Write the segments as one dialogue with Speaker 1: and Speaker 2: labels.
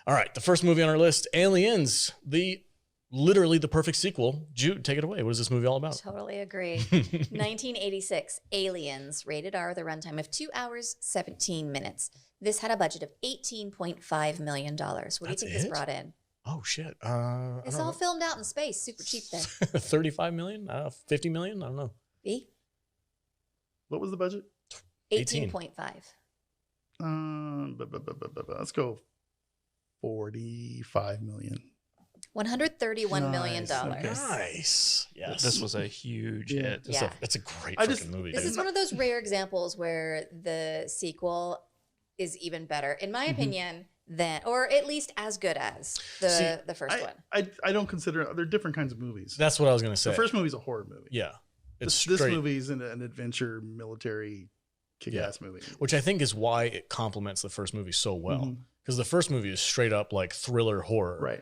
Speaker 1: All right, the first movie on our list, Aliens, literally the perfect sequel. Jude, take it away. What is this movie all about?
Speaker 2: Totally agree. 1986, Aliens, rated R, the runtime of 2 hours, 17 minutes. This had a budget of $18.5 million. What do you think this brought in?
Speaker 1: Oh, shit.
Speaker 2: It's all filmed out in space. Super cheap there.
Speaker 1: 35 million? 50 million? I don't know.
Speaker 2: B?
Speaker 3: What was the budget?
Speaker 2: 18.5.
Speaker 3: Let's go 45 million.
Speaker 2: $131 million.
Speaker 3: Okay.
Speaker 1: Nice. Yes.
Speaker 4: This was a huge hit.
Speaker 1: It's a great freaking movie.
Speaker 2: This is one of those rare examples where the sequel is even better, in my opinion, than, or at least as good as the first one.
Speaker 3: I don't consider, they're different kinds of movies.
Speaker 1: That's what I was going to say.
Speaker 3: The first movie's a horror movie.
Speaker 1: Yeah.
Speaker 3: This movie's an adventure, military, kick-ass movie.
Speaker 1: Which I think is why it complements the first movie so well. Because the first movie is straight up like thriller horror.
Speaker 3: Right.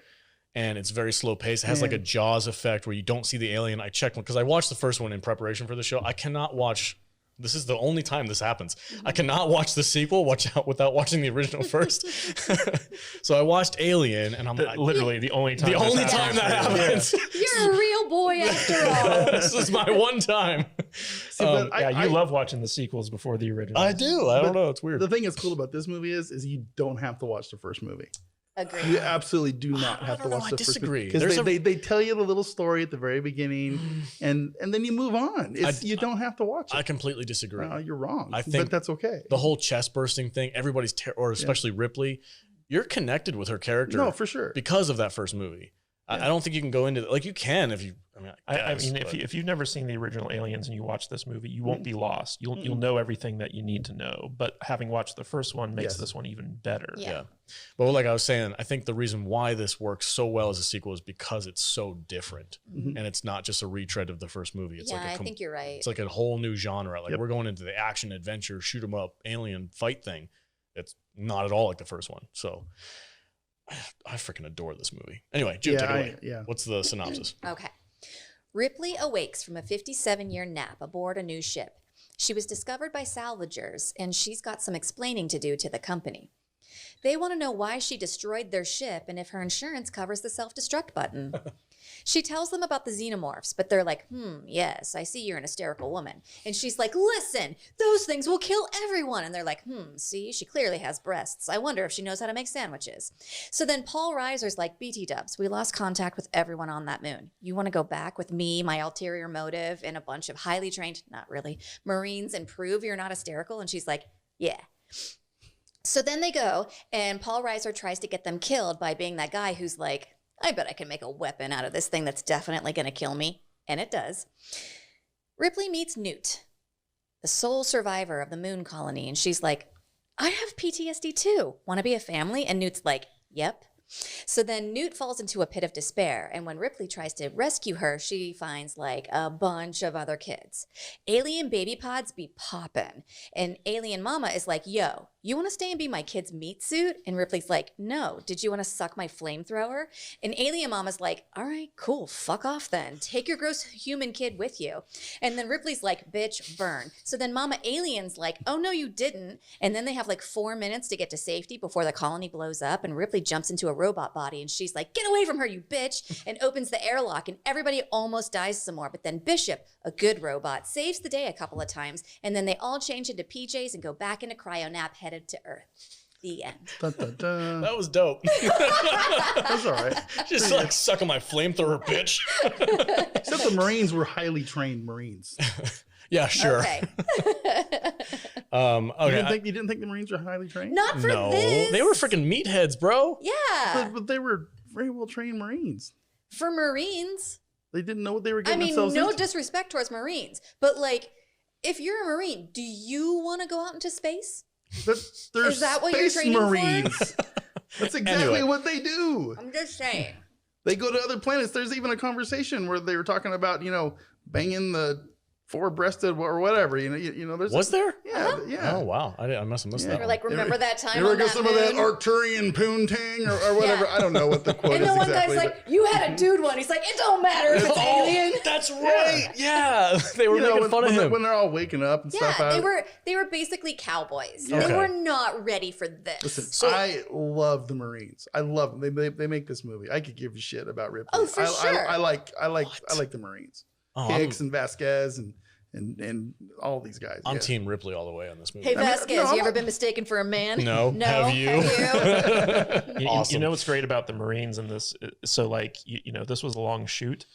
Speaker 1: And it's very slow paced. It has like a Jaws effect where you don't see the alien. I checked one because I watched the first one in preparation for the show. I cannot watch. This is the only time this happens. I cannot watch the sequel without watching the original first. So I watched Alien, and I'm like,
Speaker 4: literally the only time.
Speaker 1: The only time that happens.
Speaker 2: You're a real boy after all.
Speaker 1: This is my one time.
Speaker 3: See, but
Speaker 4: you love watching the sequels before the original.
Speaker 1: I do. I don't know. It's weird.
Speaker 3: The thing that's cool about this movie is you don't have to watch the first movie.
Speaker 2: Agreed.
Speaker 3: You absolutely do not have to watch the first movie. Because they tell you the little story at the very beginning, and then you move on. You don't have to watch it.
Speaker 1: I completely disagree.
Speaker 3: You're wrong.
Speaker 1: I think
Speaker 3: but that's okay.
Speaker 1: The whole chest bursting thing, everybody's, or especially Ripley, you're connected with her character.
Speaker 3: No, for sure.
Speaker 1: Because of that first movie. I don't think you can go into like you can if you.
Speaker 4: If you've never seen the original Aliens and you watch this movie, you won't be lost. You'll know everything that you need to know. But having watched the first one makes this one even better.
Speaker 1: Yeah. But like I was saying, I think the reason why this works so well as a sequel is because it's so different, and it's not just a retread of the first movie. It's
Speaker 2: I think you're right.
Speaker 1: It's like a whole new genre. Like we're going into the action adventure, shoot 'em up, alien fight thing. It's not at all like the first one. So. I freaking adore this movie. Anyway, Jude, take it away. What's the synopsis?
Speaker 2: Okay. Ripley awakes from a 57-year nap aboard a new ship. She was discovered by salvagers, and she's got some explaining to do to the company. They want to know why she destroyed their ship and if her insurance covers the self-destruct button. She tells them about the xenomorphs, but they're like, yes, I see you're an hysterical woman. And she's like, listen, those things will kill everyone. And they're like, see, she clearly has breasts. I wonder if she knows how to make sandwiches. So then Paul Reiser's like, BT dubs, we lost contact with everyone on that moon. You want to go back with me, my ulterior motive, and a bunch of highly trained, not really, Marines and prove you're not hysterical? And she's like, yeah. So then they go, and Paul Reiser tries to get them killed by being that guy who's like, I bet I can make a weapon out of this thing that's definitely going to kill me. And it does. Ripley meets Newt, the sole survivor of the moon colony. And she's like, I have PTSD too. Want to be a family? And Newt's like, yep. So then Newt falls into a pit of despair. And when Ripley tries to rescue her, she finds like a bunch of other kids. Alien baby pods be poppin'. And alien mama is like, yo, you want to stay and be my kid's meat suit? And Ripley's like, no. Did you want to suck my flamethrower? And alien mama's like, all right, cool. Fuck off then. Take your gross human kid with you. And then Ripley's like, bitch, burn. So then mama alien's like, oh, no, you didn't. And then they have like 4 minutes to get to safety before the colony blows up. And Ripley jumps into a robot body and she's like, get away from her, you bitch. And opens the airlock and everybody almost dies some more. But then Bishop, a good robot, saves the day a couple of times. And then they all change into PJs and go back into cryo nap, headed to Earth. The end.
Speaker 3: Dun, dun, dun.
Speaker 1: That was dope.
Speaker 3: That's all right.
Speaker 1: Just like sucking my flamethrower, bitch.
Speaker 3: Except the Marines were highly trained Marines.
Speaker 1: Yeah, sure.
Speaker 2: Okay.
Speaker 1: Okay.
Speaker 3: You didn't think the Marines were highly trained?
Speaker 2: Not for this.
Speaker 1: They were freaking meatheads, bro.
Speaker 2: Yeah.
Speaker 3: But they were very well trained Marines.
Speaker 2: For Marines.
Speaker 3: They didn't know what they were getting themselves
Speaker 2: no
Speaker 3: into.
Speaker 2: disrespect towards Marines, but like, if you're a Marine, do you want to go out into space?
Speaker 3: Is
Speaker 2: that what you're training
Speaker 3: Marines. For? That's exactly what they do.
Speaker 2: I'm just saying.
Speaker 3: They go to other planets. There's even a conversation where they were talking about, banging the four-breasted or whatever. You know. There's
Speaker 1: there?
Speaker 3: Yeah, yeah.
Speaker 1: Oh wow, I must have missed that.
Speaker 2: You're like, remember that time?
Speaker 3: You ever
Speaker 2: on
Speaker 3: get
Speaker 2: that
Speaker 3: some
Speaker 2: moon?
Speaker 3: of that Arcturian poontang or whatever? I don't know what the quote
Speaker 2: and
Speaker 3: is
Speaker 2: the one
Speaker 3: exactly.
Speaker 2: guy's like, you had a dude one. He's like, it don't matter if it's alien.
Speaker 1: That's right. Yeah, they were making fun of him
Speaker 3: when they're all waking up and stuff.
Speaker 2: They were basically cowboys.
Speaker 3: Yeah.
Speaker 2: They were not ready for this.
Speaker 3: Listen, I love the Marines. I love them. They make this movie. I could give a shit about Ripley.
Speaker 2: Oh, for sure.
Speaker 3: I like the Marines. Hicks and Vasquez and all these guys.
Speaker 1: I'm Team Ripley all the way on this movie.
Speaker 2: Hey, Vasquez, you ever been mistaken for a man?
Speaker 1: No. Have you?
Speaker 4: Awesome. You know what's great about the Marines in this? So, like, you know, this was a long shoot,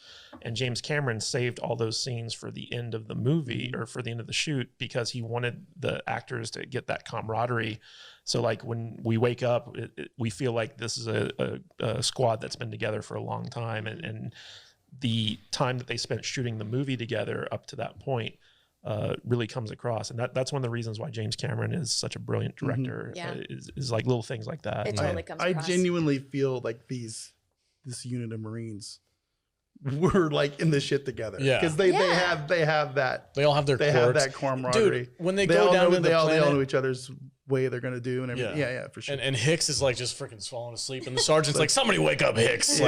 Speaker 4: and James Cameron saved all those scenes for the end of the movie or for the end of the shoot because he wanted the actors to get that camaraderie. So, like, when we wake up, we feel like this is a squad that's been together for a long time, and the time that they spent shooting the movie together up to that point really comes across. And that's one of the reasons why James Cameron is such a brilliant director, is like little things like that.
Speaker 2: It totally comes across.
Speaker 3: I genuinely feel like this unit of Marines were like in this shit together. Yeah. Because they have that.
Speaker 1: They all have their
Speaker 3: have that camaraderie.
Speaker 1: Dude, when they go down to the planet,
Speaker 3: they all know each other's way they're gonna do and everything. Yeah, for sure.
Speaker 1: And Hicks is like just freaking falling asleep, and the sergeant's like, somebody wake up Hicks.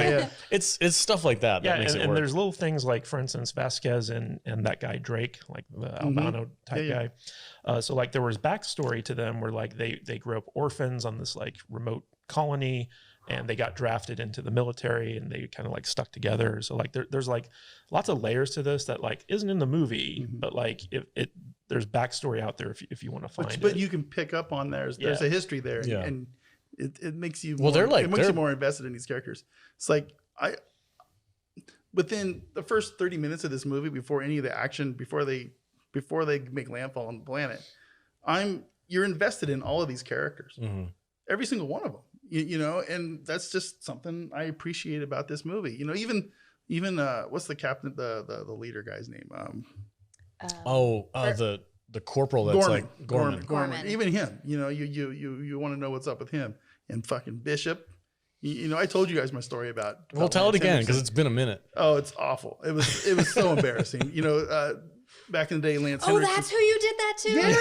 Speaker 1: It's stuff like that that makes it work. And
Speaker 4: there's little things like, for instance, Vasquez and that guy Drake, like the albino type guy. So like there was backstory to them where like they grew up orphans on this like remote colony, and they got drafted into the military, and they kind of like stuck together. So like there's like lots of layers to this that like isn't in the movie, but like there's backstory out there if you want to find it.
Speaker 3: But you can pick up on there's a history there, and it makes you
Speaker 1: you
Speaker 3: more invested in these characters. It's like within the first 30 minutes of this movie, before any of the action, before they make landfall on the planet, you're invested in all of these characters, every single one of them. You know, and that's just something I appreciate about this movie. You know, even what's the captain, the leader guy's name?
Speaker 1: The corporal that's
Speaker 3: Gorman. Even him, you know, you want to know what's up with him and fucking Bishop. You know, I told you guys my story about.
Speaker 1: Well, tell it again because it's been a minute.
Speaker 3: Oh, it's awful. It was so embarrassing. You know, back in the day, Lance Henriksen.
Speaker 2: Oh, that's who you did that to?
Speaker 3: Yeah.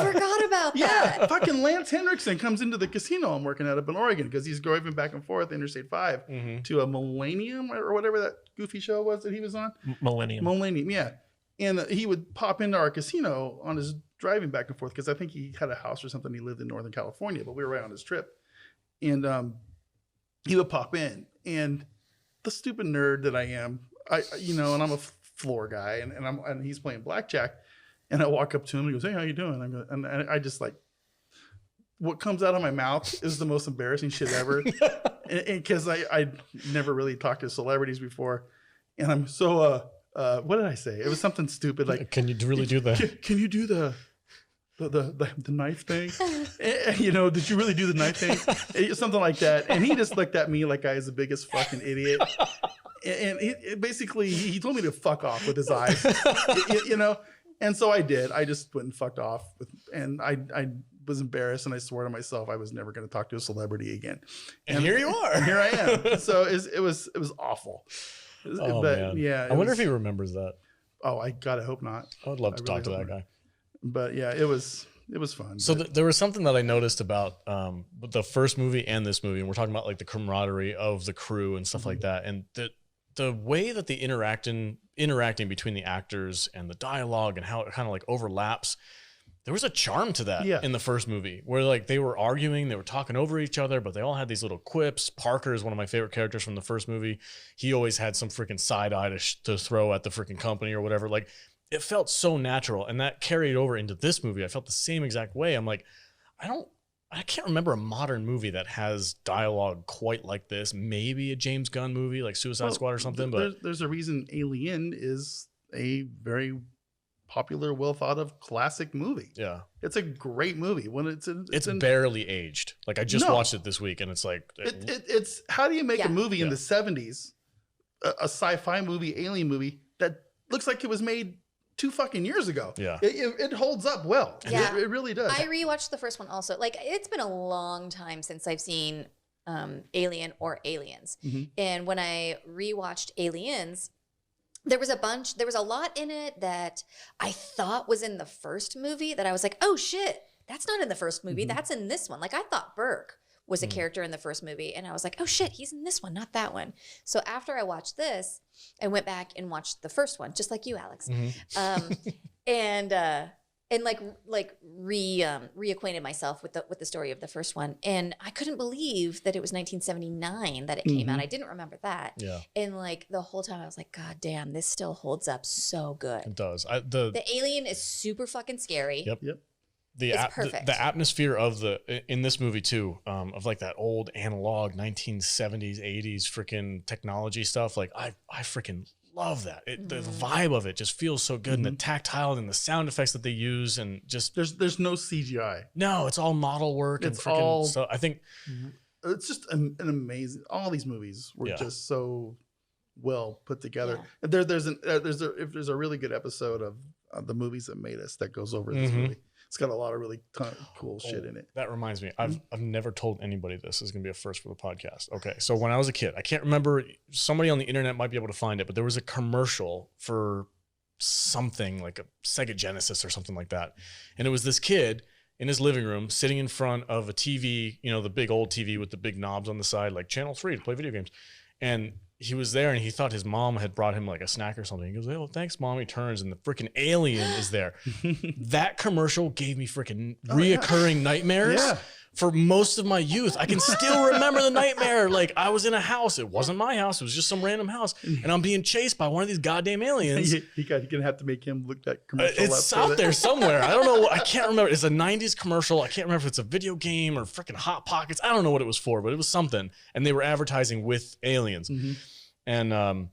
Speaker 2: I forgot about that.
Speaker 3: Yeah, fucking Lance Henriksen comes into the casino I'm working at up in Oregon because he's driving back and forth Interstate 5 to a Millennium or whatever that goofy show was that he was on. Millennium, yeah. And he would pop into our casino on his driving back and forth because I think he had a house or something. He lived in Northern California, but we were right on his trip. And he would pop in. And the stupid nerd that I am, and I'm a floor guy, and he's playing blackjack, and I walk up to him and he goes, "Hey, how you doing?" And I just like, what comes out of my mouth is the most embarrassing shit ever, because I never really talked to celebrities before, and I'm so what did I say? It was something stupid like,
Speaker 1: "Can you really do that?
Speaker 3: Can you do the knife thing? You know, did you really do the knife thing?" Something like that, and he just looked at me like I was the biggest fucking idiot. And he told me to fuck off with his eyes, you know? And so I did. I just went and fucked off and I was embarrassed, and I swore to myself I was never going to talk to a celebrity again.
Speaker 1: And here you are.
Speaker 3: And here I am. So it was awful.
Speaker 1: Oh, man.
Speaker 3: Yeah.
Speaker 1: I wonder if he remembers that.
Speaker 3: Oh, I gotta hope not.
Speaker 1: I would love to talk to that guy.
Speaker 3: But yeah, it was fun.
Speaker 1: So there was something that I noticed about the first movie and this movie, and we're talking about like the camaraderie of the crew and stuff like that, and the way that the interacting between the actors and the dialogue and how it kind of like overlaps, there was a charm to that in the first movie where like they were arguing, they were talking over each other, but they all had these little quips. Parker is one of my favorite characters from the first movie. He always had some freaking side eye to throw at the freaking company or whatever. Like, it felt so natural, and that carried over into this movie. I felt the same exact way. I'm like, I can't remember a modern movie that has dialogue quite like this. Maybe a James Gunn movie like Suicide Squad or something. But
Speaker 3: there's a reason Alien is a very popular, well thought of classic movie. Yeah, it's a great movie. When it's
Speaker 1: barely aged. Like I just watched it this week, and it's like
Speaker 3: it's how do you make a movie in the 70s, a sci-fi movie, alien movie that looks like it was made 2 fucking years ago. Yeah, it holds up well. Yeah, it really does.
Speaker 2: I rewatched the first one also. Like, it's been a long time since I've seen Alien or Aliens, and when I rewatched Aliens, there was a lot in it that I thought was in the first movie that I was like, oh shit, that's not in the first movie. That's in this one. Like I thought Burke was a character in the first movie. And I was like, oh shit, he's in this one, not that one. So after I watched this, I went back and watched the first one, just like you, Alex. And reacquainted myself with the story of the first one. And I couldn't believe that it was 1979 that it came out. I didn't remember that.
Speaker 1: Yeah.
Speaker 2: And like the whole time I was like, God damn, this still holds up so good.
Speaker 1: It does.
Speaker 2: The alien is super fucking scary.
Speaker 1: Yep.
Speaker 2: It's perfect.
Speaker 1: The atmosphere of in this movie too, of like that old analog 1970s, 80s freaking technology stuff. Like I freaking love that. The vibe of it just feels so good, and the tactile and the sound effects that they use, and just
Speaker 3: there's no CGI.
Speaker 1: No, it's all model work.
Speaker 3: It's
Speaker 1: and freaking
Speaker 3: all.
Speaker 1: So I think
Speaker 3: it's just an amazing. All these movies were just so well put together.
Speaker 2: Yeah.
Speaker 3: There's a really good episode of the movies that made us that goes over this movie. It's got a lot of really cool shit in it.
Speaker 1: That reminds me, I've never told anybody this. This is going to be a first for the podcast. Okay, so when I was a kid, I can't remember, somebody on the internet might be able to find it, but there was a commercial for something like a Sega Genesis or something like that. And it was this kid in his living room sitting in front of a TV, you know, the big old TV with the big knobs on the side, like channel 3 to play video games. And he was there and he thought his mom had brought him like a snack or something. He goes, oh, thanks, Mom. He turns and the freaking alien is there. That commercial gave me freaking reoccurring nightmares for most of my youth. I can still remember the nightmare. Like I was in a house. It wasn't my house. It was just some random house. And I'm being chased by one of these goddamn aliens.
Speaker 3: You're going to have to make him look that commercial
Speaker 1: it's out there somewhere. I don't know. I can't remember. It's a 90s commercial. I can't remember if it's a video game or freaking Hot Pockets. I don't know what it was for, but it was something. And they were advertising with aliens. And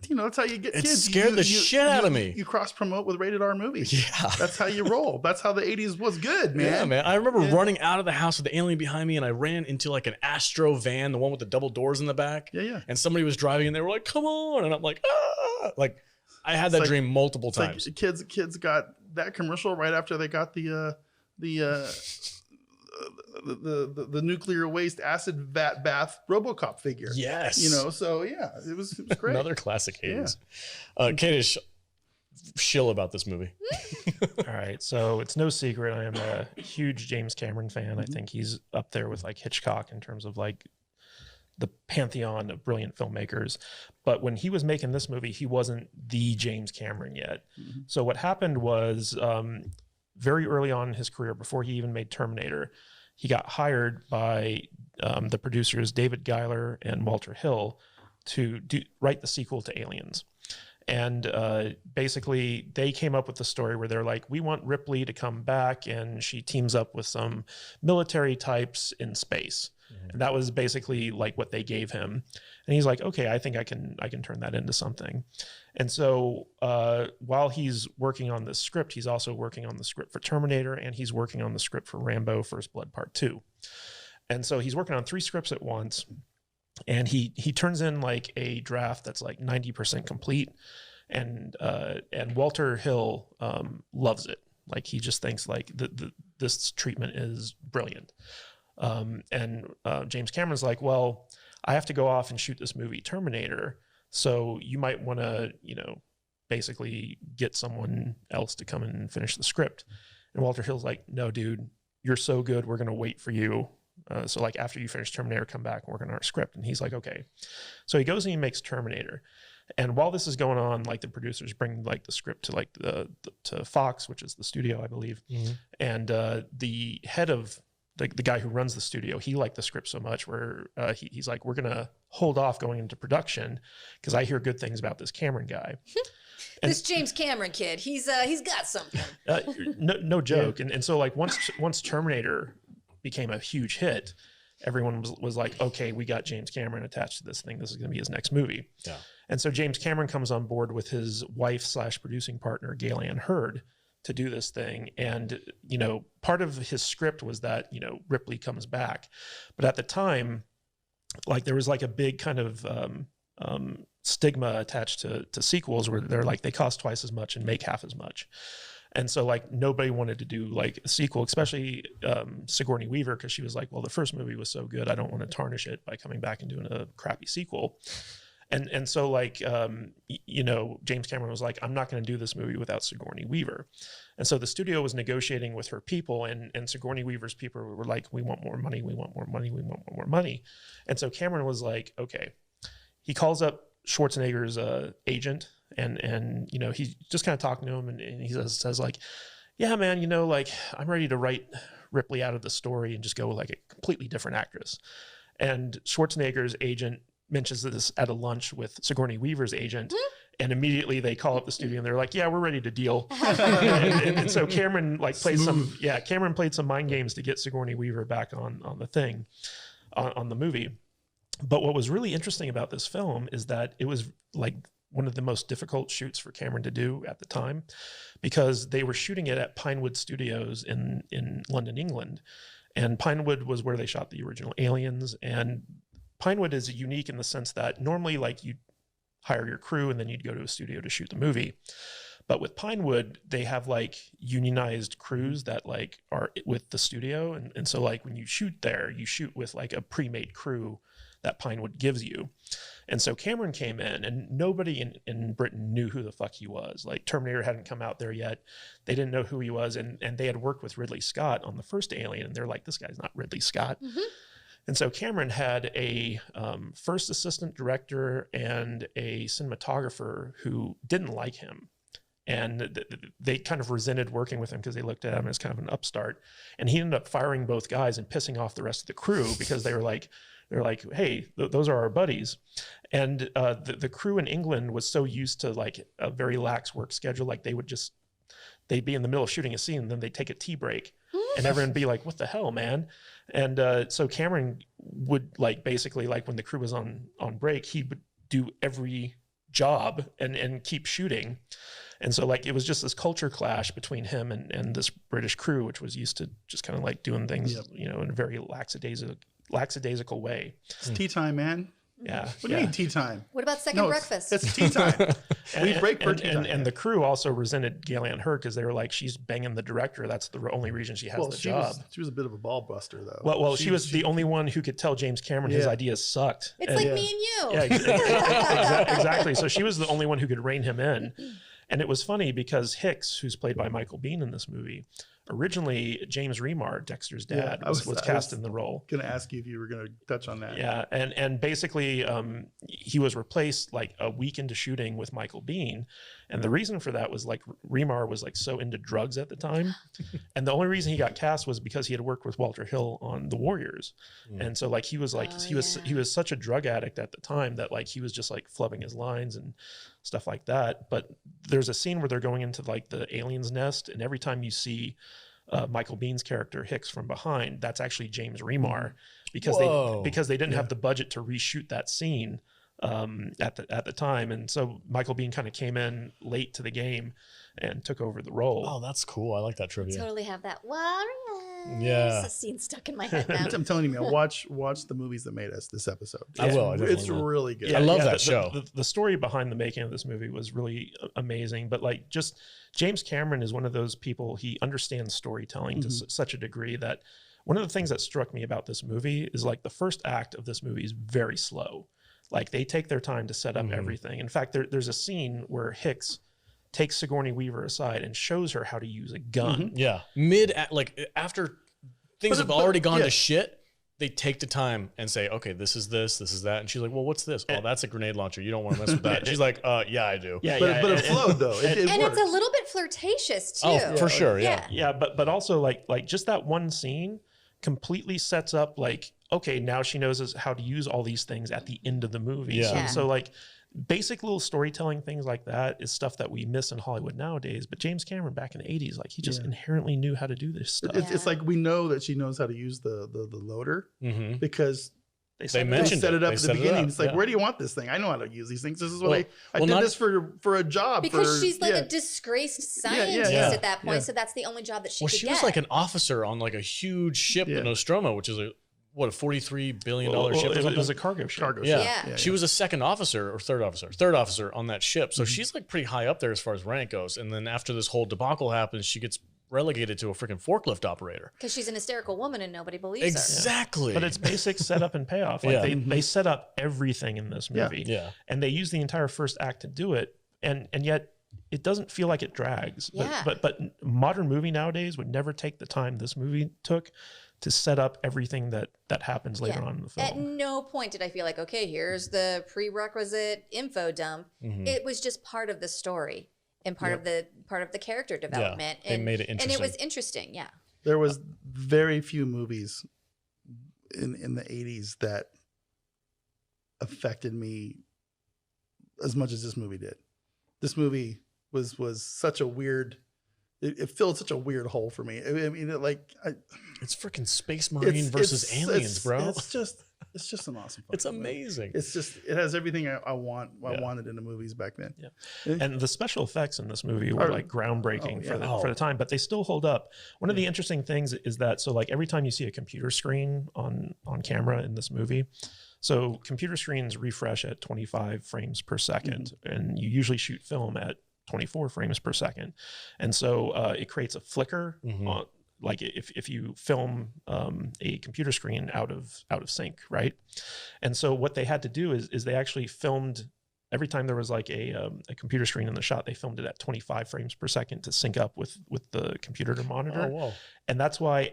Speaker 3: you know, that's how you get kids.
Speaker 1: It scared the shit out of me.
Speaker 3: You cross promote with rated R movies.
Speaker 1: Yeah.
Speaker 3: That's how you roll. That's how the 80s was good, man.
Speaker 1: Yeah, man. I remember running out of the house with the alien behind me, and I ran into like an Astro van, the one with the double doors in the back.
Speaker 3: Yeah.
Speaker 1: And somebody was driving, and they were like, come on. And I'm like, ah. Like, I had that dream multiple times.
Speaker 3: Like kids got that commercial right after they got the nuclear waste acid vat bath RoboCop figure.
Speaker 1: Yes.
Speaker 3: You know, so yeah, it was great.
Speaker 1: Another classic 80s. Kate, shill about this movie.
Speaker 4: All right. So it's no secret I am a huge James Cameron fan. I think he's up there with like Hitchcock in terms of like the pantheon of brilliant filmmakers. But when he was making this movie, he wasn't the James Cameron yet. So what happened was very early on in his career, before he even made Terminator, he got hired by the producers David Giler and Walter Hill to write the sequel to Aliens. And basically, they came up with the story where they're like, we want Ripley to come back, and she teams up with some military types in space. And that was basically like what they gave him. And he's like, okay, I think I can turn that into something. And so while he's working on this script, he's also working on the script for Terminator, and he's working on the script for Rambo First Blood Part 2. And so he's working on 3 scripts at once. And he turns in like a draft that's like 90% complete. And Walter Hill loves it. Like he just thinks like this treatment is brilliant. And James Cameron's like, well, I have to go off and shoot this movie Terminator. So you might want to, you know, basically get someone else to come in and finish the script. And Walter Hill's like, no, dude, you're so good. We're going to wait for you. So like after you finish Terminator, come back and work on our script. And he's like, okay. So he goes and he makes Terminator. And while this is going on, like the producers bring like the script to like to Fox, which is the studio, I believe. And the head of the guy who runs the studio, he liked the script so much where he's like, we're going to hold off going into production because I hear good things about this Cameron guy.
Speaker 2: And this James Cameron kid, he's got something.
Speaker 4: No joke. Yeah. And so like once Terminator became a huge hit, everyone was like, okay, we got James Cameron attached to this thing. This is going to be his next movie. Yeah. And so James Cameron comes on board with his wife / producing partner, Gail Ann Hurd, to do this thing. And, you know, part of his script was that, you know, Ripley comes back. But at the time, like there was like a big kind of stigma attached to sequels where they're like, they cost twice as much and make half as much. And so like nobody wanted to do like a sequel, especially Sigourney Weaver, because she was like, well, the first movie was so good, I don't want to tarnish it by coming back and doing a crappy sequel. And so like, you know, James Cameron was like, I'm not going to do this movie without Sigourney Weaver. And so the studio was negotiating with her people, and Sigourney Weaver's people were like, we want more money. We want more money. We want more money. And so Cameron was like, okay. He calls up Schwarzenegger's agent, and you know, he's just kind of talking to him, and he says like, yeah, man, you know, like I'm ready to write Ripley out of the story and just go with like a completely different actress. And Schwarzenegger's agent mentions this at a lunch with Sigourney Weaver's agent, and immediately they call up the studio and they're like, yeah, we're ready to deal. and so Cameron like played Cameron played some mind games to get Sigourney Weaver back on the thing, on the movie. But what was really interesting about this film is that it was like one of the most difficult shoots for Cameron to do at the time, because they were shooting it at Pinewood Studios in London, England. And Pinewood was where they shot the original Aliens. And Pinewood is unique in the sense that normally like you'd hire your crew and then you'd go to a studio to shoot the movie. But with Pinewood, they have like unionized crews that like are with the studio. And so like when you shoot there, you shoot with like a pre-made crew that Pinewood gives you. And so Cameron came in, and nobody in Britain knew who the fuck he was. Like Terminator hadn't come out there yet. They didn't know who he was. And they had worked with Ridley Scott on the first Alien, and they're like, this guy's not Ridley Scott. And so Cameron had a first assistant director and a cinematographer who didn't like him. And they kind of resented working with him because they looked at him as kind of an upstart. And he ended up firing both guys and pissing off the rest of the crew because they're like, hey, those are our buddies. And the crew in England was so used to like a very lax work schedule. Like they'd be in the middle of shooting a scene and then they'd take a tea break and everyone would be like, what the hell, man? And so Cameron would like basically like when the crew was on break, he would do every job and keep shooting. And so like it was just this culture clash between him and this British crew, which was used to just kind of like doing things, you know, in a very lackadaisical way.
Speaker 3: It's tea time, man.
Speaker 4: Yeah.
Speaker 3: What do you mean tea time?
Speaker 2: What about second breakfast?
Speaker 3: It's tea time. We break for tea time.
Speaker 4: And the crew also resented Gillian Hurt because they were like, she's banging the director. That's the only reason she has the job.
Speaker 3: She was a bit of a ball buster, though.
Speaker 4: Well, she was the only one who could tell James Cameron his ideas sucked.
Speaker 2: It's like me and you.
Speaker 4: Yeah, exactly. So she was the only one who could rein him in. And it was funny because Hicks, who's played by Michael Biehn in this movie, originally James Remar, Dexter's dad, was cast in the role.
Speaker 3: Going to ask you if you were going to touch on that.
Speaker 4: Yeah, and basically he was replaced like a week into shooting with Michael Biehn, and the reason for that was like Remar was like so into drugs at the time, and the only reason he got cast was because he had worked with Walter Hill on The Warriors, and so like he was like he was such a drug addict at the time that like he was just like flubbing his lines and stuff like that. But there's a scene where they're going into like the alien's nest, and every time you see Michael Bihn's character Hicks from behind, that's actually James Remar, because they didn't have the budget to reshoot that scene at the time, and so Michael Biehn kind of came in late to the game and took over the role.
Speaker 1: Oh, that's cool. I like that trivia.
Speaker 2: Totally have that Warriors scene stuck in my head now.
Speaker 3: I'm telling you, man, watch the movies that made us this episode.
Speaker 1: I will.
Speaker 3: It's really good.
Speaker 1: I love that show.
Speaker 4: The story behind the making of this movie was really amazing, but like just James Cameron is one of those people, he understands storytelling to such a degree that one of the things that struck me about this movie is like the first act of this movie is very slow. Like they take their time to set up everything. In fact, there's a scene where Hicks takes Sigourney Weaver aside and shows her how to use a gun.
Speaker 1: Yeah. After things have already gone to shit, they take the time and say, okay, this is that. And she's like, well, what's this? Oh, that's a grenade launcher. You don't want to mess with that. She's like, yeah, I do.
Speaker 3: Yeah, but it flowed though.
Speaker 2: And it's a little bit flirtatious too.
Speaker 1: Oh, for sure. Yeah.
Speaker 4: Yeah. But also like just that one scene completely sets up like, okay, now she knows how to use all these things at the end of the movie.
Speaker 1: Yeah.
Speaker 4: So like basic little storytelling things like that is stuff that we miss in Hollywood nowadays. But James Cameron back in the 80s, like he just inherently knew how to do this stuff.
Speaker 3: It's like we know that she knows how to use the loader because they set it up at the beginning. It's like, where do you want this thing? I know how to use these things. This is what I did this for a job.
Speaker 2: Because she's like a disgraced scientist at that point. So that's the only job that she could get.
Speaker 1: She was like an officer on like a huge ship in Nostromo, which is a $43 billion ship?
Speaker 4: It was a cargo ship.
Speaker 1: Yeah. She was a second officer or third officer on that ship. So she's like pretty high up there as far as rank goes. And then after this whole debacle happens, she gets relegated to a freaking forklift operator.
Speaker 2: Because she's an hysterical woman and nobody believes her.
Speaker 1: Exactly.
Speaker 4: But it's basic setup and payoff. Like they set up everything in this movie.
Speaker 1: Yeah.
Speaker 4: And they use the entire first act to do it. And yet it doesn't feel like it drags.
Speaker 2: Yeah.
Speaker 4: But modern movie nowadays would never take the time this movie took to set up everything that happens later on in the film.
Speaker 2: At no point did I feel like, okay, here's the prerequisite info dump. It was just part of the story and part of the character development.
Speaker 1: They made it interesting.
Speaker 2: And it was interesting, yeah.
Speaker 3: There was very few movies in the 80s that affected me as much as this movie did. This movie was such a weird. It filled such a weird hole for me. I mean,
Speaker 1: it's freaking Space Marine versus aliens, bro.
Speaker 3: It's just an awesome.
Speaker 1: It's amazing.
Speaker 3: It has everything I wanted in the movies back then.
Speaker 4: Yeah. And the special effects in this movie were like groundbreaking for the time, but they still hold up. One of the interesting things is that, so like every time you see a computer screen on camera in this movie, so computer screens refresh at 25 frames per second, and you usually shoot film at 24 frames per second. And so it creates a flicker on, like if you film a computer screen out of sync, right? And so what they had to do is they actually filmed every time there was like a computer screen in the shot, they filmed it at 25 frames per second to sync up with the computer to monitor.
Speaker 1: Oh, whoa.
Speaker 4: And that's why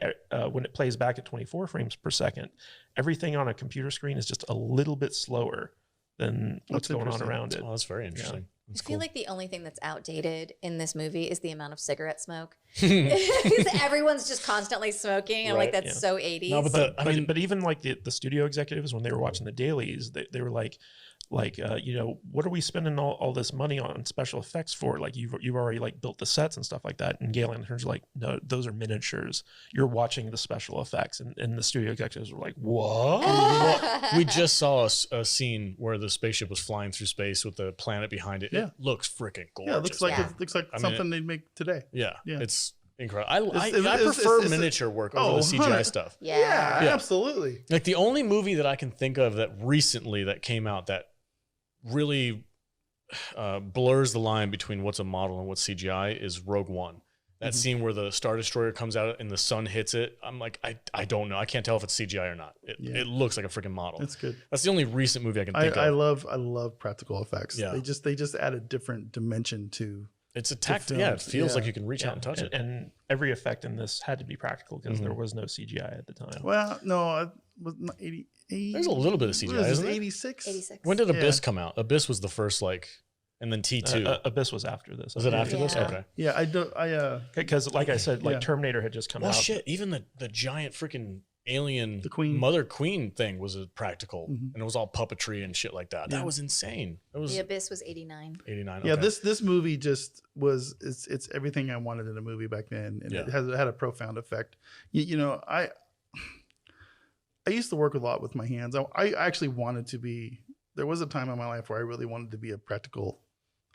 Speaker 4: when it plays back at 24 frames per second, everything on a computer screen is just a little bit slower than what's going on around it.
Speaker 1: Oh, that's very interesting.
Speaker 2: I feel like the only thing that's outdated in this movie is the amount of cigarette smoke. Because everyone's just constantly smoking. I'm like, that's so 80s.
Speaker 1: No,
Speaker 4: but even like the studio executives, when they were watching the dailies, they were like, what are we spending all this money on special effects for? Like you've already like built the sets and stuff like that. And Gail Anderson's like, no, those are miniatures. You're watching the special effects. And the studio executives were like, what?
Speaker 1: We just saw a scene where the spaceship was flying through space with the planet behind it.
Speaker 3: Yeah.
Speaker 1: It looks freaking gorgeous.
Speaker 3: Yeah, it looks like something they'd make today.
Speaker 1: Yeah.
Speaker 3: Yeah.
Speaker 1: It's incredible. I prefer miniature work over the CGI stuff.
Speaker 2: Yeah,
Speaker 3: absolutely.
Speaker 1: Like the only movie that I can think of that recently that came out that really blurs the line between what's a model and what's CGI is Rogue One. That scene where the Star Destroyer comes out and the sun hits it, I'm like, I don't know. I can't tell if it's CGI or not. It looks like a freaking model.
Speaker 3: That's good.
Speaker 1: That's the only recent movie I can think of.
Speaker 3: I love practical effects. Yeah. They just add a different dimension to.
Speaker 1: It's a tactile. Yeah, it feels like you can reach out and touch it.
Speaker 4: And every effect in this had to be practical because there was no CGI at the time.
Speaker 3: Well, no, it was not 80.
Speaker 1: There's a little bit of CGI, isn't it?
Speaker 3: 86?
Speaker 2: 86.
Speaker 1: When did Abyss come out? Abyss was the first, and then T2.
Speaker 4: Abyss was after this.
Speaker 1: Was it after this? Okay.
Speaker 3: Yeah,
Speaker 4: because like I said, Terminator had just come out.
Speaker 1: Oh shit! Even the giant freaking alien,
Speaker 3: the Queen,
Speaker 1: Mother Queen thing was a practical, and it was all puppetry and shit like that. That was insane.
Speaker 2: The Abyss was 89.
Speaker 1: 89.
Speaker 3: Okay. Yeah, this movie just was. It's everything I wanted in a movie back then, and it had a profound effect. I used to work a lot with my hands. I actually wanted to be. There was a time in my life where I really wanted to be a practical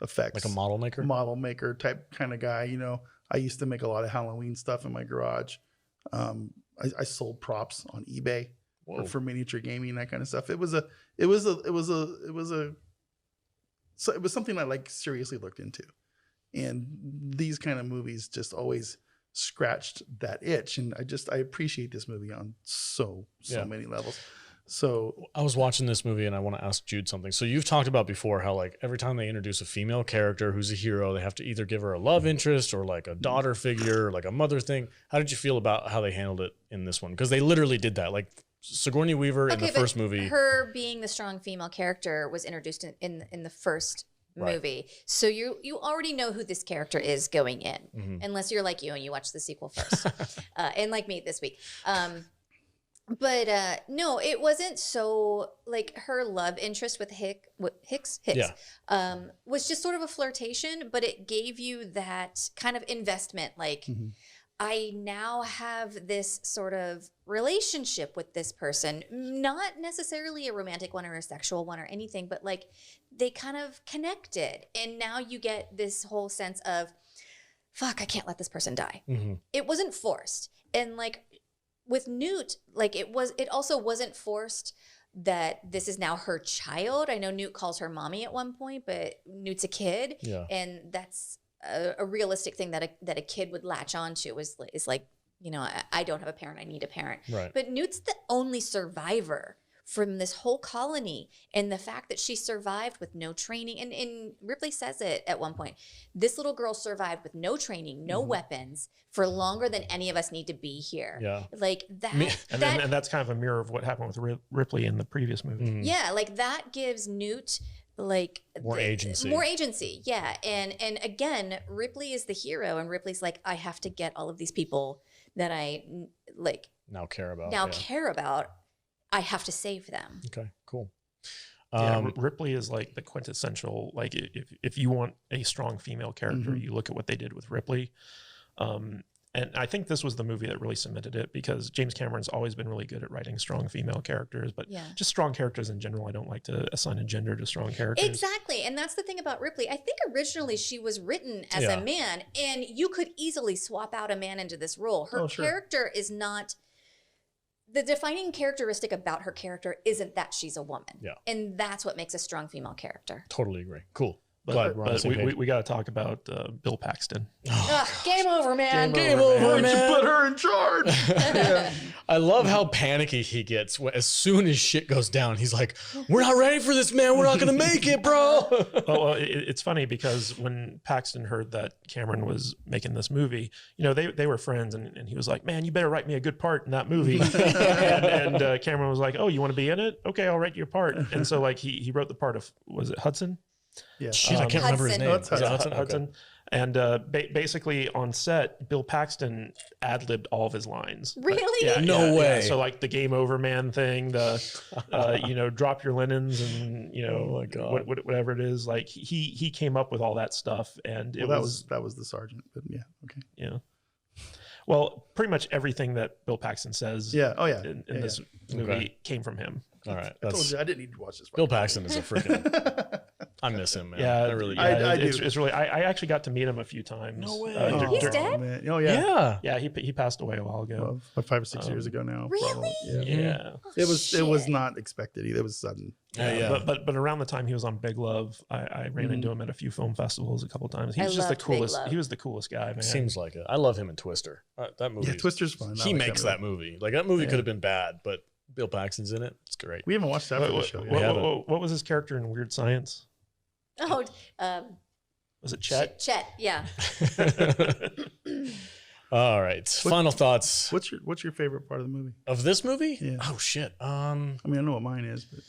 Speaker 3: effects,
Speaker 1: like a model maker
Speaker 3: type kind of guy. I used to make a lot of Halloween stuff in my garage. I sold props on eBay for miniature gaming, that kind of stuff. It was something I seriously looked into, and these kind of movies just always scratched that itch, and I appreciate this movie on so many levels. So
Speaker 1: I was watching this movie and I want to ask Jude something. So you've talked about before how every time they introduce a female character who's a hero, they have to either give her a love interest or a daughter figure, a mother thing. How did you feel about how they handled it in this one? Because they literally did that. Sigourney Weaver in the first movie.
Speaker 2: Her being the strong female character was introduced in the first movie. So you already know who this character is going in, unless you're like you and you watch the sequel first, and like me this week. But no, it wasn't so her love interest with Hicks was just sort of a flirtation, but it gave you that kind of investment. I now have this sort of relationship with this person, not necessarily a romantic one or a sexual one or anything, but they kind of connected. And now you get this whole sense of, fuck, I can't let this person die. It wasn't forced. And with Newt, it also wasn't forced that this is now her child. I know Newt calls her mommy at one point, but Newt's a kid.
Speaker 1: Yeah.
Speaker 2: And that's a realistic thing that a kid would latch onto is like, you know, I don't have a parent, I need a parent.
Speaker 1: Right.
Speaker 2: But Newt's the only survivor from this whole colony, and the fact that she survived with no training, and Ripley says it at one point, this little girl survived with no training, no weapons, for longer than any of us need to be here.
Speaker 1: Yeah.
Speaker 2: Like that.
Speaker 4: And that's kind of a mirror of what happened with Ripley in the previous movie.
Speaker 2: Yeah, like that gives Newt like
Speaker 1: more agency.
Speaker 2: More agency, yeah. And again, Ripley is the hero, and Ripley's like, I have to get all of these people that I like
Speaker 1: now care about.
Speaker 2: I have to save them.
Speaker 1: Okay, cool.
Speaker 4: Ripley is like the quintessential, like if you want a strong female character, you look at what they did with Ripley. And I think this was the movie that really cemented it, because James Cameron's always been really good at writing strong female characters, but just strong characters in general. I don't like to assign a gender to strong characters.
Speaker 2: Exactly. And that's the thing about Ripley. I think originally she was written as a man, and you could easily swap out a man into this role. Her character is not... The defining characteristic about her character isn't that she's a woman. Yeah. And that's what makes a strong female character.
Speaker 1: Totally agree. Cool.
Speaker 4: But we got to talk about Bill Paxton.
Speaker 2: Game over, man.
Speaker 1: Game over, man.
Speaker 3: Put her in charge.
Speaker 1: I love how panicky he gets as soon as shit goes down. He's like, "We're not ready for this, man. We're not gonna make it, bro."
Speaker 4: Well, it's funny because when Paxton heard that Cameron was making this movie, you know, they were friends, and he was like, "Man, you better write me a good part in that movie." and Cameron was like, "Oh, you want to be in it? Okay, I'll write you a part." And so like he wrote the part of, was it Hudson?
Speaker 3: Yeah,
Speaker 1: I can't remember his name.
Speaker 4: Hudson. Okay. And basically on set, Bill Paxton ad-libbed all of his lines.
Speaker 2: Really?
Speaker 1: No way.
Speaker 4: So like the game over man thing, the you know, drop your linens, and you know,
Speaker 1: oh my God.
Speaker 4: whatever it is. Like he came up with all that stuff, and that was
Speaker 3: the sergeant. But yeah, okay.
Speaker 4: Yeah. Well, pretty much everything that Bill Paxton says in this movie came from him.
Speaker 1: All right.
Speaker 3: I told you I didn't need to watch this.
Speaker 1: Bill Paxton is a freaking... I miss him, man.
Speaker 4: Yeah,
Speaker 1: I really do.
Speaker 4: It's really... I actually got to meet him a few times.
Speaker 1: No way.
Speaker 2: He's dead?
Speaker 3: Man. Oh, yeah.
Speaker 4: Yeah, he passed away a while ago.
Speaker 3: About 5 or 6 years ago now.
Speaker 2: Really?
Speaker 3: Probably.
Speaker 4: Yeah.
Speaker 2: Oh,
Speaker 3: It was not expected either. It was sudden.
Speaker 1: Yeah.
Speaker 4: But around the time he was on Big Love, I ran into him at a few film festivals a couple of times. He was just the coolest. He was the coolest guy, man.
Speaker 1: Seems like it. I love him in Twister. That movie.
Speaker 3: Yeah, Twister's fun.
Speaker 1: He makes that movie. Like, that movie could have been bad, but Bill Paxton's in it. It's great.
Speaker 3: We haven't watched that for the show yet.
Speaker 4: What was his character in Weird Science?
Speaker 2: Oh,
Speaker 4: was it Chet?
Speaker 2: Chet, yeah.
Speaker 1: All right. Final thoughts.
Speaker 3: What's your favorite part of the movie?
Speaker 1: Of this movie?
Speaker 3: Yeah.
Speaker 1: Oh shit.
Speaker 3: I mean, I know what mine is, but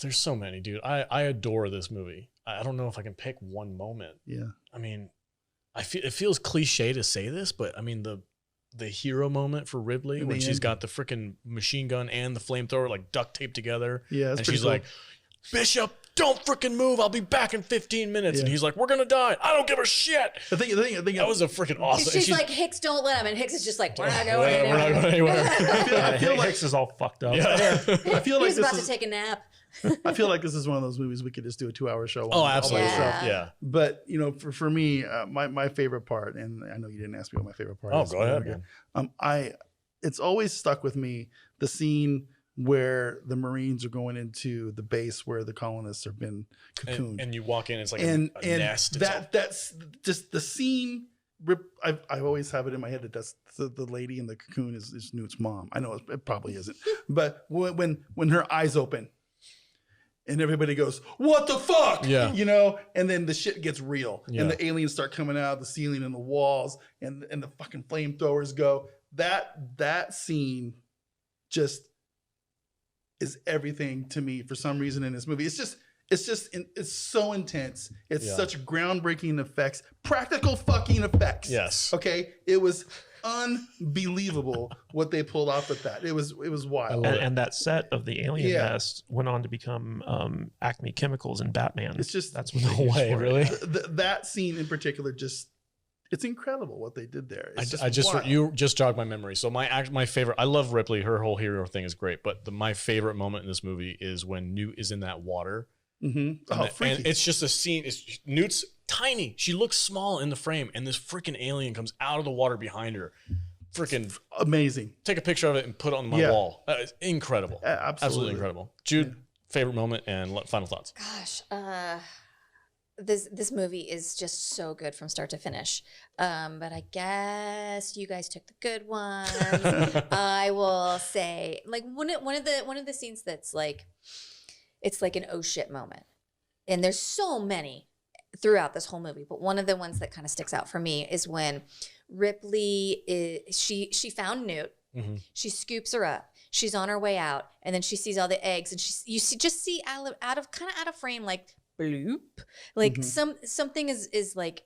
Speaker 1: there's so many, dude. I adore this movie. I don't know if I can pick one moment.
Speaker 3: Yeah.
Speaker 1: I mean, it feels cliche to say this, but I mean the hero moment for Ripley when she's got the freaking machine gun and the flamethrower like duct taped together.
Speaker 3: Yeah,
Speaker 1: and she's like, "Bishop, don't freaking move. I'll be back in 15 minutes." Yeah. And he's like, "We're gonna die. I don't give a shit."
Speaker 3: I think
Speaker 1: that was a freaking awesome.
Speaker 2: She's like, "Hicks, don't let him," and Hicks is just like, "We're not going anywhere."
Speaker 1: We're not going anywhere.
Speaker 3: I feel like
Speaker 4: Hicks is all fucked up.
Speaker 1: Yeah.
Speaker 3: I feel like
Speaker 2: he's about to take a nap.
Speaker 3: I feel like this is one of those movies we could just do a 2-hour show on.
Speaker 1: Oh, absolutely.
Speaker 2: Yeah.
Speaker 3: But you know, for me, my favorite part, and I know you didn't ask me what my favorite part is.
Speaker 1: Oh, go ahead, man.
Speaker 3: It's always stuck with me, the scene where the Marines are going into the base where the colonists have been cocooned,
Speaker 1: and you walk in, it's like a nest.
Speaker 3: That's just the scene. I always have it in my head that that's the lady in the cocoon is Newt's mom. I know it probably isn't, but when her eyes open and everybody goes, "What the fuck?"
Speaker 1: Yeah,
Speaker 3: you know, and then the shit gets real,
Speaker 1: yeah.
Speaker 3: and the aliens start coming out of the ceiling and the walls, and the fucking flamethrowers go. That scene just is everything to me for some reason in this movie. It's so intense. It's such groundbreaking effects, practical fucking effects.
Speaker 1: Yes.
Speaker 3: Okay. It was unbelievable what they pulled off with that. It was wild.
Speaker 4: And that set of the alien nest went on to become Acme Chemicals in Batman.
Speaker 3: It's just
Speaker 4: that's what
Speaker 1: no way, really.
Speaker 3: That scene in particular it's incredible what they did there.
Speaker 1: You just jogged my memory. So my favorite, I love Ripley. Her whole hero thing is great, but my favorite moment in this movie is when Newt is in that water.
Speaker 3: Mm-hmm.
Speaker 1: And it's just a scene. Newt's tiny. She looks small in the frame, and this freaking alien comes out of the water behind her. Freaking
Speaker 3: amazing.
Speaker 1: Take a picture of it and put it on my wall. It's incredible.
Speaker 3: Absolutely
Speaker 1: incredible. Jude, favorite moment and final thoughts.
Speaker 2: Gosh, this movie is just so good from start to finish. But I guess you guys took the good ones. I will say, like, one of the scenes that's like, it's like an oh shit moment, and there's so many throughout this whole movie, but one of the ones that kind of sticks out for me is when Ripley she found Newt. Mm-hmm. She scoops her up. She's on her way out, and then she sees all the eggs, and you see out of frame, like bloop, like something is like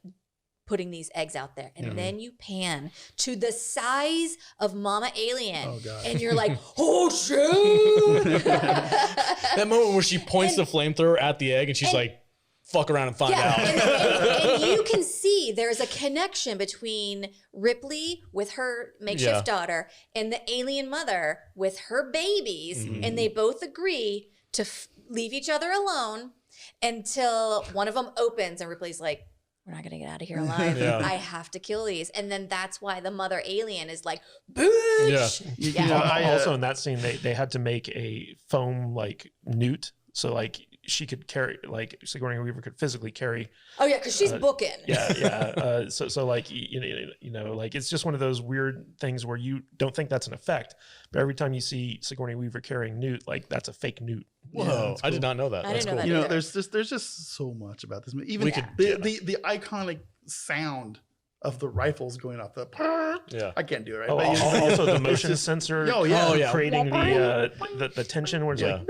Speaker 2: putting these eggs out there, and then you pan to the size of Mama Alien, and you're like, oh shit!
Speaker 1: That moment where she points the flamethrower at the egg, and she's like, fuck around and find out.
Speaker 2: And you can see there's a connection between Ripley with her makeshift daughter and the alien mother with her babies, and they both agree to leave each other alone until one of them opens, and Ripley's like, we're not gonna get out of here alive. I have to kill these. And then that's why the mother alien is like, bitch.
Speaker 4: Also in that scene, they had to make a foam like newt. So like she could carry, like Sigourney Weaver could physically carry.
Speaker 2: Oh yeah, because she's booking.
Speaker 4: So like you know, like it's just one of those weird things where you don't think that's an effect, but every time you see Sigourney Weaver carrying Newt, like that's a fake Newt.
Speaker 1: Whoa, cool. I did not know that.
Speaker 2: That's cool.
Speaker 3: You know, there's just so much about this movie. Even the iconic sound of the rifles going off I can't do it right.
Speaker 4: Also the motion sensor. Creating the tension where it's like.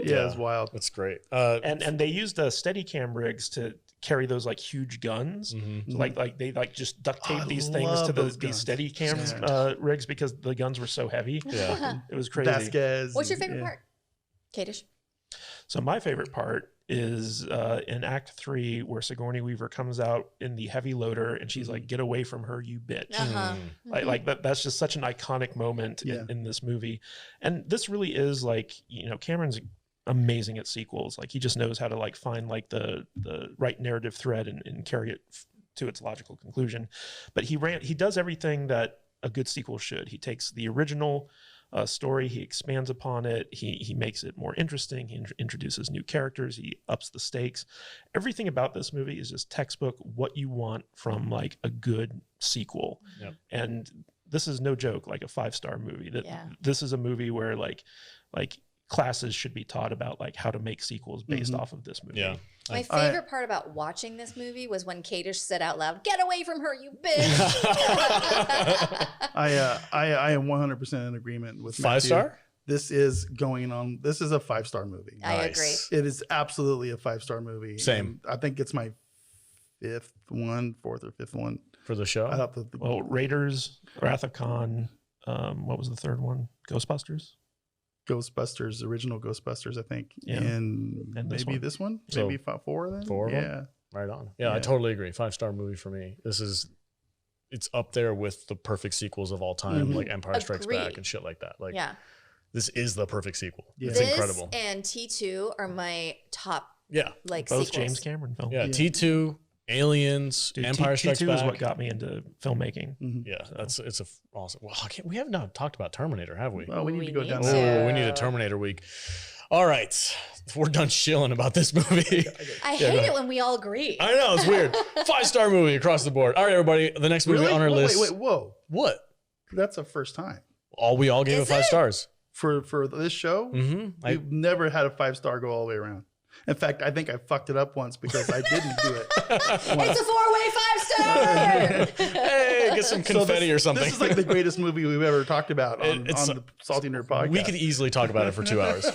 Speaker 3: Yeah, it's wild.
Speaker 1: That's great.
Speaker 4: And they used Steadicam rigs to carry those like huge guns. So like they like just duct tape these things to these Steadicam rigs because the guns were so heavy. Yeah, it was crazy.
Speaker 3: Vasquez.
Speaker 2: What's your favorite part, Kadish?
Speaker 4: So my favorite part is in Act 3 where Sigourney Weaver comes out in the heavy loader and she's like, "Get away from her, you bitch!" Like that's just such an iconic moment in this movie. And this really is like, you know, Cameron's amazing at sequels. Like he just knows how to like find like the right narrative thread and carry it to its logical conclusion. But he does everything that a good sequel should. He takes the original story, he expands upon it, he makes it more interesting, he introduces new characters, he ups the stakes. Everything about this movie is just textbook what you want from like a good sequel. And this is no joke, like a 5-star movie. This is a movie where like classes should be taught about like how to make sequels based off of this movie.
Speaker 2: My favorite part about watching this movie was when Kadish said out loud, "Get away from her, you bitch."
Speaker 3: I am 100% in agreement with
Speaker 1: 5-star.
Speaker 3: This is going on. This is a 5-star movie.
Speaker 2: I agree.
Speaker 3: It is absolutely a 5-star movie.
Speaker 1: Same.
Speaker 3: And I think it's my fourth or fifth one
Speaker 1: for the show.
Speaker 3: I thought
Speaker 4: Raiders, Wrath of Khan. What was the third one? Ghostbusters, original Ghostbusters, I think. And maybe this one?
Speaker 1: So
Speaker 3: maybe 4 then?
Speaker 1: 4 of them? Right on. Yeah, I totally agree. 5-star movie for me. It's up there with the perfect sequels of all time, like Empire Strikes Back and shit like that. Like, this is the perfect sequel. It's incredible.
Speaker 2: And T2 are my top like
Speaker 4: both
Speaker 2: sequels.
Speaker 4: James Cameron films.
Speaker 1: Yeah, T2, Aliens, Empire Strikes Back.
Speaker 4: T2 is what got me into filmmaking.
Speaker 1: Yeah, it's awesome. Well, we have not talked about Terminator, have we?
Speaker 3: Well, we need to go down
Speaker 1: there. We need a Terminator week. All right, we're done shilling about this movie.
Speaker 2: I hate it when we all agree.
Speaker 1: I know, it's weird. 5-star movie across the board. All right, everybody, the next movie on our list.
Speaker 3: Wait, whoa.
Speaker 1: What?
Speaker 3: That's a first time.
Speaker 1: We all gave it 5 stars.
Speaker 3: For this show, we've never had a 5-star go all the way around. In fact, I think I fucked it up once because I didn't do it.
Speaker 2: It's a 4-way 5-star.
Speaker 1: Hey, get some confetti or something.
Speaker 3: This is like the greatest movie we've ever talked about on the Salty Nerd podcast.
Speaker 1: We could easily talk about it for 2 hours.